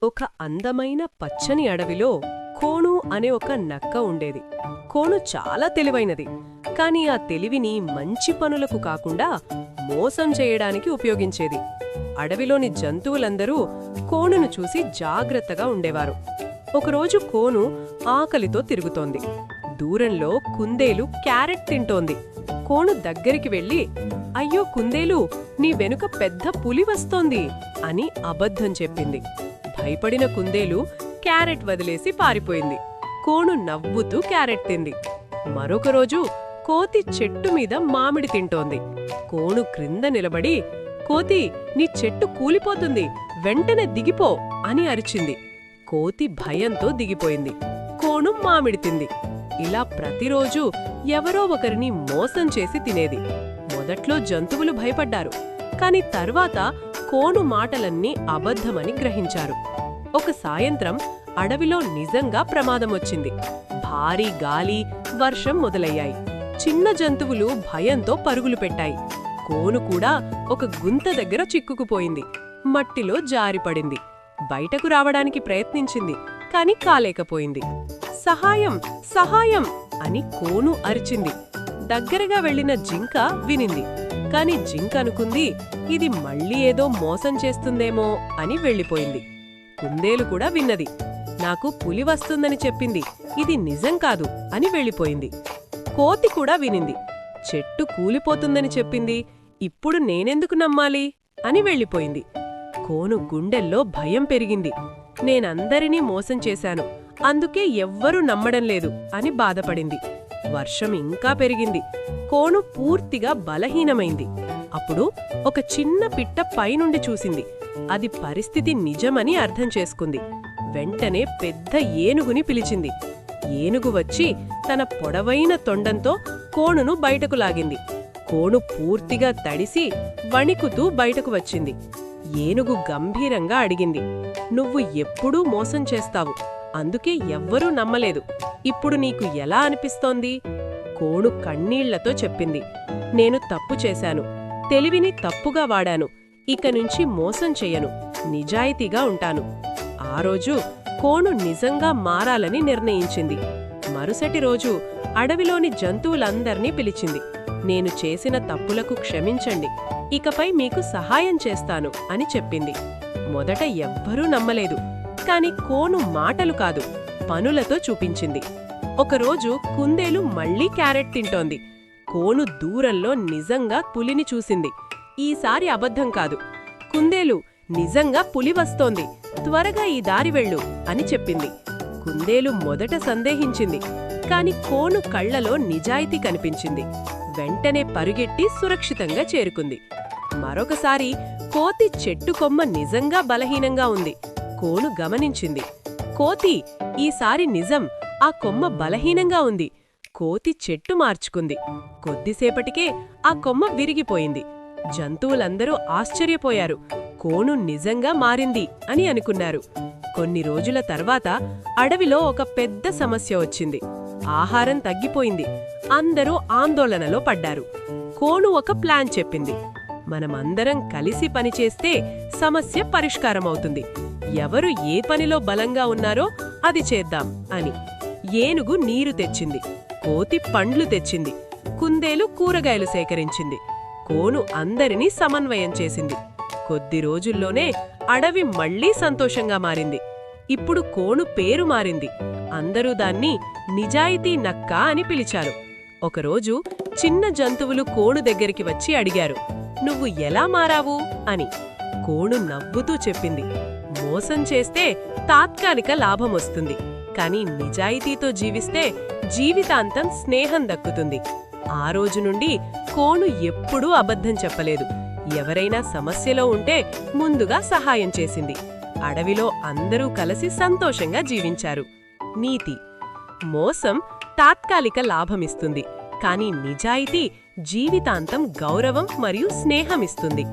ఒక అందమైన పచ్చని అడవిలో కోణు అనే ఒక నక్క ఉండేది. కోణు చాలా తెలివైనది, కాని ఆ తెలివిని మంచి పనులకు కాకుండా మోసం చేయడానికి ఉపయోగించేది. అడవిలోని జంతువులందరూ కోణును చూసి జాగ్రత్తగా ఉండేవారు. ఒకరోజు కోణు ఆకలితో తిరుగుతోంది. దూరంలో కుందేలు క్యారెట్ తింటోంది. కోణు దగ్గరికి వెళ్లి, అయ్యో కుందేలు, నీ వెనుక పెద్ద పులి వస్తోంది అని అబద్ధం చెప్పింది. భయపడిన కుందేలు క్యారెట్ వదిలేసి పారిపోయింది. కోణు నవ్వుతూ క్యారెట్ తింది. మరొక రోజు కోతి చెట్టు మీద మామిడి తింటోంది. కోణు క్రింద నిలబడి, కోతి, నీ చెట్టు కూలిపోతుంది, వెంటనే దిగిపో అని అరిచింది. కోతి భయంతో దిగిపోయింది. కోణు మామిడి తింది. ఇలా ప్రతిరోజూ ఎవరో ఒకరిని మోసం చేసి తినేది. మొదట్లో జంతువులు భయపడ్డారు, కాని తర్వాత కోణు మాటలన్నీ అబద్ధమని గ్రహించారు. ఒక సాయంత్రం అడవిలో నిజంగా ప్రమాదమొచ్చింది. భారీ గాలి, వర్షం మొదలయ్యాయి. చిన్న జంతువులు భయంతో పరుగులు పెట్టాయి. కోణు కూడా ఒక గుంత దగ్గర చిక్కుకుపోయింది. మట్టిలో జారిపడింది. బయటకు రావడానికి ప్రయత్నించింది, కాని కాలేకపోయింది. సహాయం, సహాయం అని కోణు అరిచింది. దగ్గరగా వెళ్లిన జింక వినింది, కాని జింక అనుకుంది, ఇది మళ్ళీ ఏదో మోసం చేస్తుందేమో అని వెళ్ళిపోయింది. కుందేలు కూడా విన్నది, నాకు పులి వస్తుందని చెప్పింది, ఇది నిజం కాదు అని వెళ్ళిపోయింది. కోతి కూడా వినింది, చెట్టు కూలిపోతుందని చెప్పింది, ఇప్పుడు నేనెందుకు నమ్మాలి అని వెళ్ళిపోయింది. కోణు గుండెల్లో భయం పెరిగింది. నేనందరినీ మోసం చేశాను, అందుకే ఎవ్వరూ నమ్మడం లేదు అని బాధపడింది. వర్షం ఇంకా పెరిగింది. కోణు పూర్తిగా బలహీనమైంది. అప్పుడు ఒక చిన్న పిట్ట పైనుండి చూసింది. అది పరిస్థితి నిజమని అర్థం చేసుకుంది. వెంటనే పెద్ద ఏనుగుని పిలిచింది. ఏనుగు వచ్చి తన పొడవైన తొండంతో కోణును బయటకు లాగింది. కోణు పూర్తిగా తడిసి వణికుతూ బయటకు వచ్చింది. ఏనుగు గంభీరంగా అడిగింది, నువ్వు ఎప్పుడూ మోసం చేస్తావు, అందుకే ఎవ్వరూ నమ్మలేదు. ఇప్పుడు నీకు ఎలా అనిపిస్తోంది? కోణు కన్నీళ్లతో చెప్పింది, నేను తప్పు చేశాను, తెలివిని తప్పుగా వాడాను, ఇక నుంచి మోసం చెయ్యను, నిజాయితీగా ఉంటాను. ఆ రోజు కోణు నిజంగా మారాలని నిర్ణయించింది. మరుసటి రోజు అడవిలోని జంతువులందర్నీ పిలిచింది. నేను చేసిన తప్పులకు క్షమించండి, ఇకపై మీకు సహాయం చేస్తాను అని చెప్పింది. మొదట ఎవ్వరూ నమ్మలేదు, కాని కోణు మాటలు కాదు, పనులతో చూపించింది. ఒకరోజు కుందేలు మళ్లీ క్యారెట్ తింటోంది. కోణు దూరంలో నిజంగా పులిని చూసింది. ఈసారి అబద్ధం కాదు, కుందేలు, నిజంగా పులి వస్తోంది, త్వరగా ఈ దారి వెళ్ళు అని చెప్పింది. కుందేలు మొదట సందేహించింది, కాని కోణు కళ్లలో నిజాయితీ కనిపించింది. వెంటనే పరుగెట్టి సురక్షితంగా చేరుకుంది. మరొకసారి కోతి చెట్టు కొమ్మ నిజంగా బలహీనంగా ఉంది. కోణు గమనించింది, కోతి, ఈసారి నిజం, ఆ కొమ్మ బలహీనంగా ఉంది. కోతి చెట్టు మార్చుకుంది. కొద్దిసేపటికే ఆ కొమ్మ విరిగిపోయింది. జంతువులందరూ ఆశ్చర్యపోయారు. కోణు నిజంగా మారింది అని అనుకున్నారు. కొన్ని రోజుల తర్వాత అడవిలో ఒక పెద్ద సమస్య వచ్చింది. ఆహారం తగ్గిపోయింది. అందరూ ఆందోళనలో పడ్డారు. కోణు ఒక ప్లాన్ చెప్పింది, మనమందరం కలిసి పనిచేస్తే సమస్య పరిష్కారమవుతుంది. ఎవరు ఏ పనిలో బలంగా ఉన్నారో అది చేద్దాం అని. ఏనుగు నీరు తెచ్చింది, కోతి పండ్లు తెచ్చింది, కుందేలు కూరగాయలు సేకరించింది. కోణు అందరినీ సమన్వయం చేసింది. కొద్ది రోజుల్లోనే అడవి మళ్లీ సంతోషంగా మారింది. ఇప్పుడు కోణు పేరు మారింది. అందరూ దాన్ని నిజాయితీ నక్క అని పిలిచారు. ఒకరోజు చిన్న జంతువులు కోణు దగ్గరికి వచ్చి అడిగారు, నువ్వు ఎలా మారావు అని. కోణు నవ్వుతూ చెప్పింది, మోసం చేస్తే తాత్కాలిక లాభమొస్తుంది, కాని నిజాయితీతో జీవిస్తే జీవితాంతం స్నేహం దక్కుతుంది. ఆ రోజు నుండి కోణు ఎప్పుడూ అబద్ధం చెప్పలేదు. ఎవరైనా సమస్యలో ఉంటే ముందుగా సహాయం చేసింది. అడవిలో అందరూ కలిసి సంతోషంగా జీవించారు. నీతి: మోసం తాత్కాలిక లాభమిస్తుంది, కాని నిజాయితీ జీవితాంతం గౌరవం మరియు స్నేహమిస్తుంది.